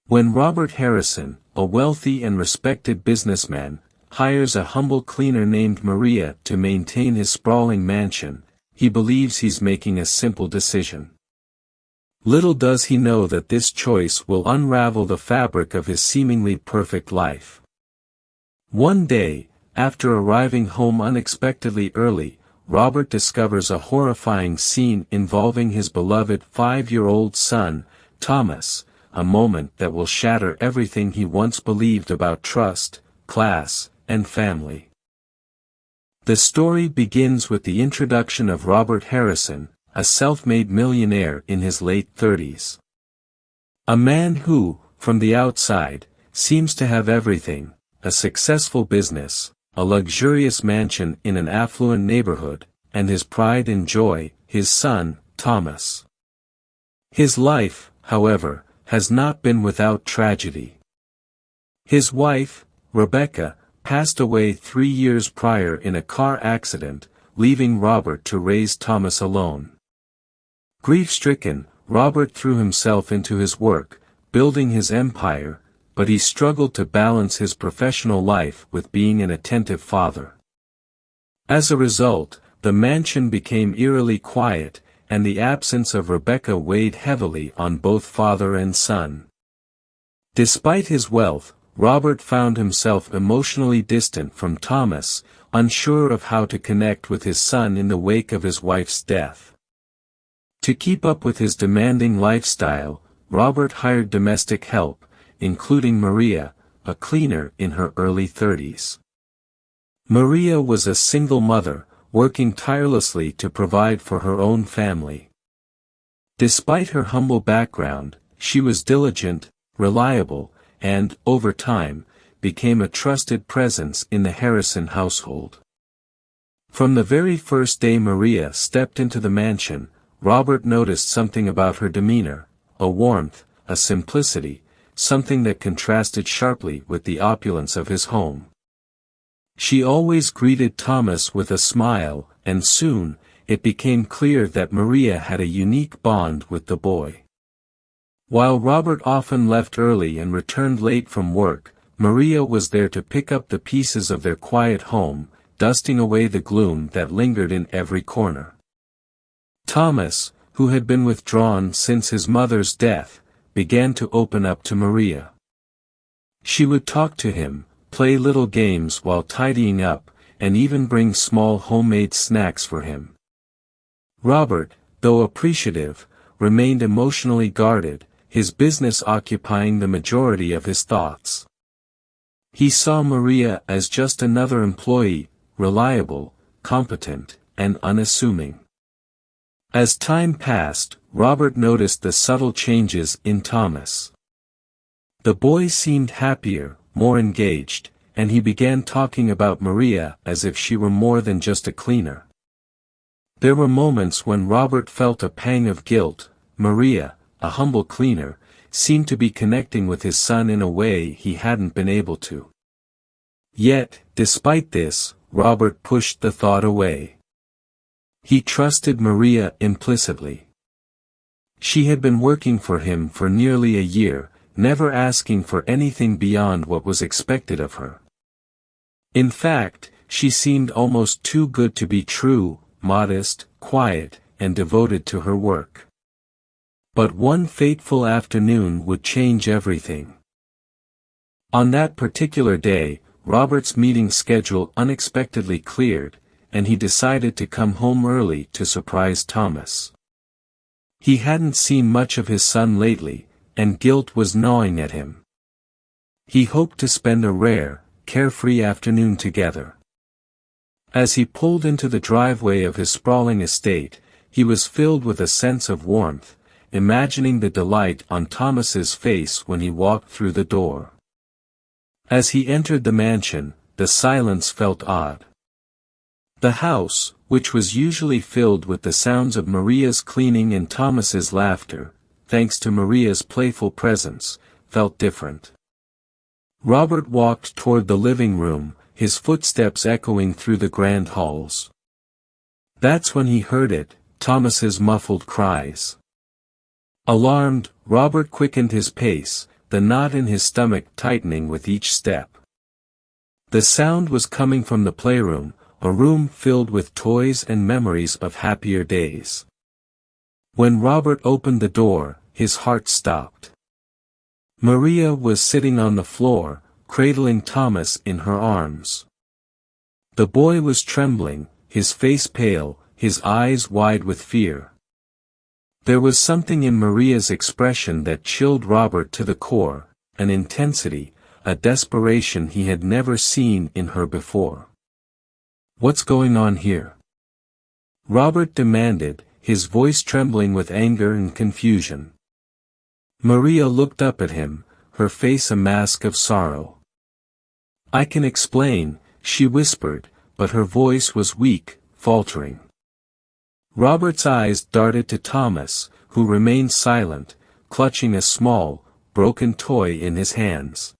When Robert Harrison, a wealthy and respected businessman, hires a humble cleaner named Maria to maintain his sprawling mansion, he believes he's making a simple decision. Little does he know that this choice will unravel the fabric of his seemingly perfect life. One day, after arriving home unexpectedly early, Robert discovers a horrifying scene involving his beloved 5-year-old son, Thomas, a moment that will shatter everything he once believed about trust, class, and family. The story begins with the introduction of Robert Harrison, a self-made millionaire in his late 30s. A man who, from the outside, seems to have everything: a successful business, a luxurious mansion in an affluent neighborhood, and his pride and joy, his son, Thomas. His life, however, has not been without tragedy. His wife, Rebecca, passed away 3 years prior in a car accident, leaving Robert to raise Thomas alone. Grief-stricken, Robert threw himself into his work, building his empire, but he struggled to balance his professional life with being an attentive father. As a result, the mansion became eerily quiet, and the absence of Rebecca weighed heavily on both father and son. Despite his wealth, Robert found himself emotionally distant from Thomas, unsure of how to connect with his son in the wake of his wife's death. To keep up with his demanding lifestyle, Robert hired domestic help, including Maria, a cleaner in her early 30s. Maria was a single mother, working tirelessly to provide for her own family. Despite her humble background, she was diligent, reliable, and, over time, became a trusted presence in the Harrison household. From the very first day Maria stepped into the mansion, Robert noticed something about her demeanor: a warmth, a simplicity, something that contrasted sharply with the opulence of his home. She always greeted Thomas with a smile, and soon, it became clear that Maria had a unique bond with the boy. While Robert often left early and returned late from work, Maria was there to pick up the pieces of their quiet home, dusting away the gloom that lingered in every corner. Thomas, who had been withdrawn since his mother's death, began to open up to Maria. She would talk to him, play little games while tidying up, and even bring small homemade snacks for him. Robert, though appreciative, remained emotionally guarded, his business occupying the majority of his thoughts. He saw Maria as just another employee, reliable, competent, and unassuming. As time passed, Robert noticed the subtle changes in Thomas. The boy seemed happier, more engaged, and he began talking about Maria as if she were more than just a cleaner. There were moments when Robert felt a pang of guilt. Maria, a humble cleaner, seemed to be connecting with his son in a way he hadn't been able to. Yet, despite this, Robert pushed the thought away. He trusted Maria implicitly. She had been working for him for nearly a year, never asking for anything beyond what was expected of her. In fact, she seemed almost too good to be true, modest, quiet, and devoted to her work. But one fateful afternoon would change everything. On that particular day, Robert's meeting schedule unexpectedly cleared, and he decided to come home early to surprise Thomas. He hadn't seen much of his son lately, and guilt was gnawing at him. He hoped to spend a rare, carefree afternoon together. As he pulled into the driveway of his sprawling estate, he was filled with a sense of warmth, imagining the delight on Thomas's face when he walked through the door. As he entered the mansion, the silence felt odd. The house, which was usually filled with the sounds of Maria's cleaning and Thomas's laughter, thanks to Maria's playful presence, felt different. Robert walked toward the living room, his footsteps echoing through the grand halls. That's when he heard it, Thomas's muffled cries. Alarmed, Robert quickened his pace, the knot in his stomach tightening with each step. The sound was coming from the playroom, a room filled with toys and memories of happier days. When Robert opened the door, his heart stopped. Maria was sitting on the floor, cradling Thomas in her arms. The boy was trembling, his face pale, his eyes wide with fear. There was something in Maria's expression that chilled Robert to the core, an intensity, a desperation he had never seen in her before. "What's going on here?" Robert demanded, his voice trembling with anger and confusion. Maria looked up at him, her face a mask of sorrow. "I can explain," she whispered, but her voice was weak, faltering. Robert's eyes darted to Thomas, who remained silent, clutching a small, broken toy in his hands.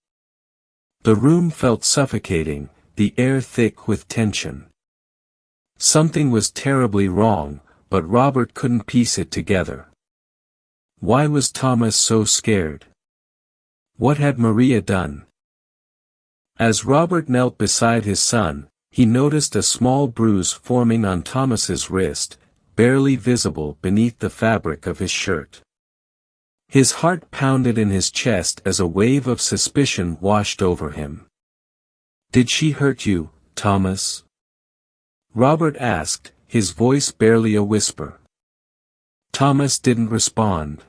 The room felt suffocating, the air thick with tension. Something was terribly wrong, but Robert couldn't piece it together. Why was Thomas so scared? What had Maria done? As Robert knelt beside his son, he noticed a small bruise forming on Thomas's wrist, barely visible beneath the fabric of his shirt. His heart pounded in his chest as a wave of suspicion washed over him. "Did she hurt you, Thomas?" Robert asked, his voice barely a whisper. Thomas didn't respond.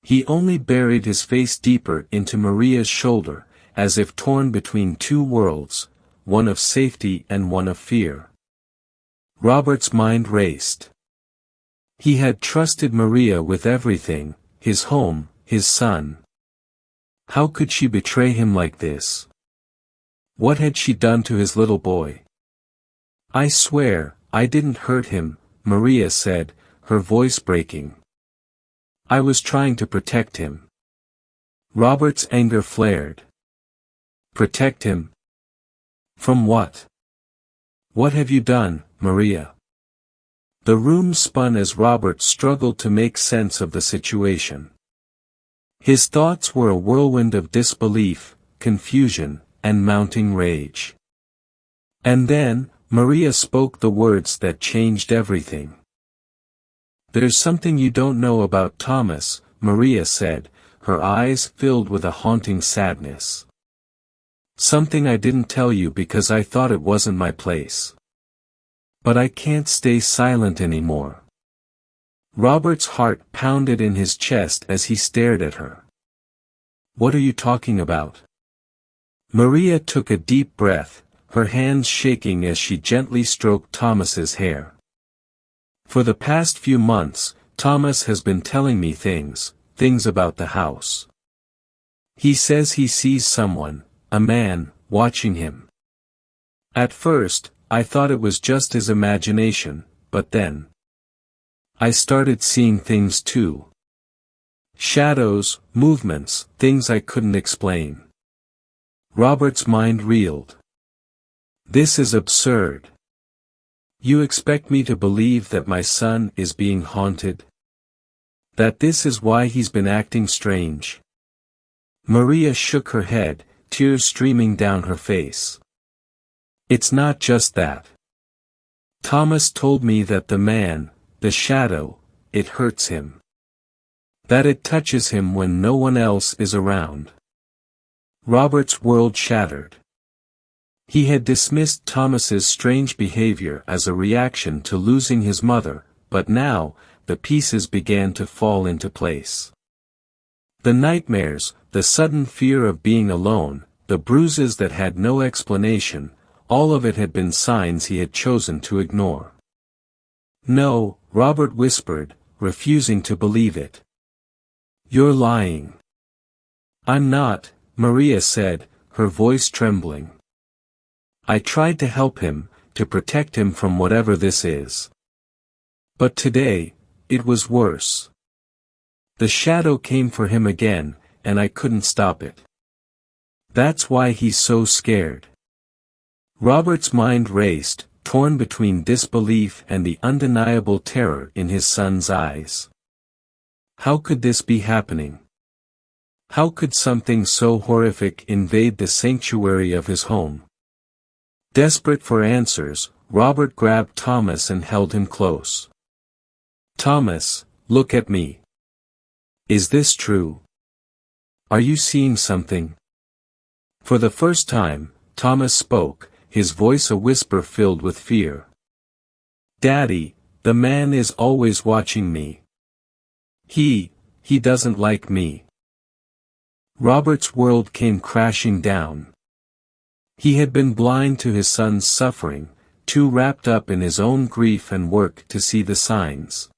He only buried his face deeper into Maria's shoulder, as if torn between two worlds, one of safety and one of fear. Robert's mind raced. He had trusted Maria with everything, his home, his son. How could she betray him like this? What had she done to his little boy? "I swear, I didn't hurt him," Maria said, her voice breaking. "I was trying to protect him." Robert's anger flared. "Protect him? From what? What have you done, Maria?" The room spun as Robert struggled to make sense of the situation. His thoughts were a whirlwind of disbelief, confusion, and mounting rage. And then, Maria spoke the words that changed everything. "There's something you don't know about Thomas," Maria said, her eyes filled with a haunting sadness. "Something I didn't tell you because I thought it wasn't my place. But I can't stay silent anymore." Robert's heart pounded in his chest as he stared at her. "What are you talking about?" Maria took a deep breath, her hands shaking as she gently stroked Thomas's hair. "For the past few months, Thomas has been telling me things about the house. He says he sees someone, a man, watching him. At first, I thought it was just his imagination, but then I started seeing things too. Shadows, movements, things I couldn't explain." Robert's mind reeled. "This is absurd. You expect me to believe that my son is being haunted? That this is why he's been acting strange?" Maria shook her head, tears streaming down her face. "It's not just that. Thomas told me that the man, the shadow, it hurts him. That it touches him when no one else is around." Robert's world shattered. He had dismissed Thomas's strange behavior as a reaction to losing his mother, but now, the pieces began to fall into place. The nightmares, the sudden fear of being alone, the bruises that had no explanation, all of it had been signs he had chosen to ignore. "No," Robert whispered, refusing to believe it. "You're lying." "I'm not," Maria said, her voice trembling. "I tried to help him, to protect him from whatever this is. But today, it was worse. The shadow came for him again, and I couldn't stop it. That's why he's so scared." Robert's mind raced, torn between disbelief and the undeniable terror in his son's eyes. How could this be happening? How could something so horrific invade the sanctuary of his home? Desperate for answers, Robert grabbed Thomas and held him close. "Thomas, look at me. Is this true? Are you seeing something?" For the first time, Thomas spoke, his voice a whisper filled with fear. "Daddy, the man is always watching me. He doesn't like me." Robert's world came crashing down. He had been blind to his son's suffering, too wrapped up in his own grief and work to see the signs.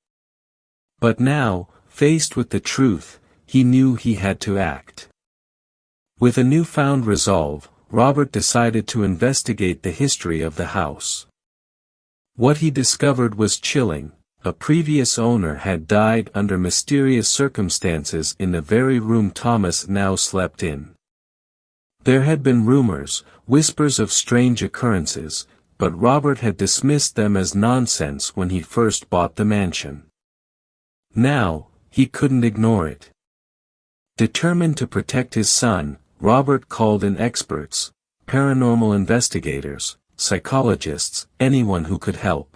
But now, faced with the truth, he knew he had to act. With a newfound resolve, Robert decided to investigate the history of the house. What he discovered was chilling. A previous owner had died under mysterious circumstances in the very room Thomas now slept in. There had been rumors, whispers of strange occurrences, but Robert had dismissed them as nonsense when he first bought the mansion. Now, he couldn't ignore it. Determined to protect his son, Robert called in experts, paranormal investigators, psychologists, anyone who could help.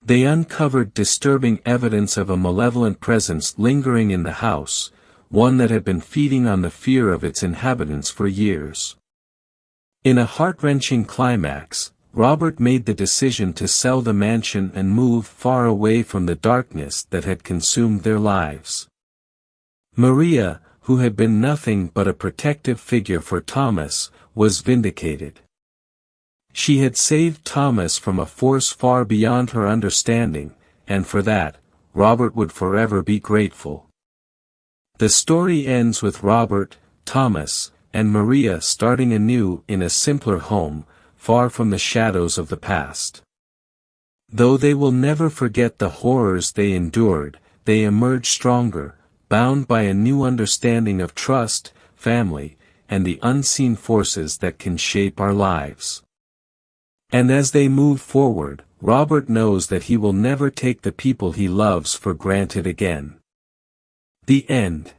They uncovered disturbing evidence of a malevolent presence lingering in the house, one that had been feeding on the fear of its inhabitants for years. In a heart-wrenching climax, Robert made the decision to sell the mansion and move far away from the darkness that had consumed their lives. Maria, who had been nothing but a protective figure for Thomas, was vindicated. She had saved Thomas from a force far beyond her understanding, and for that, Robert would forever be grateful. The story ends with Robert, Thomas, and Maria starting anew in a simpler home, far from the shadows of the past. Though they will never forget the horrors they endured, they emerge stronger, bound by a new understanding of trust, family, and the unseen forces that can shape our lives. And as they move forward, Robert knows that he will never take the people he loves for granted again. The end.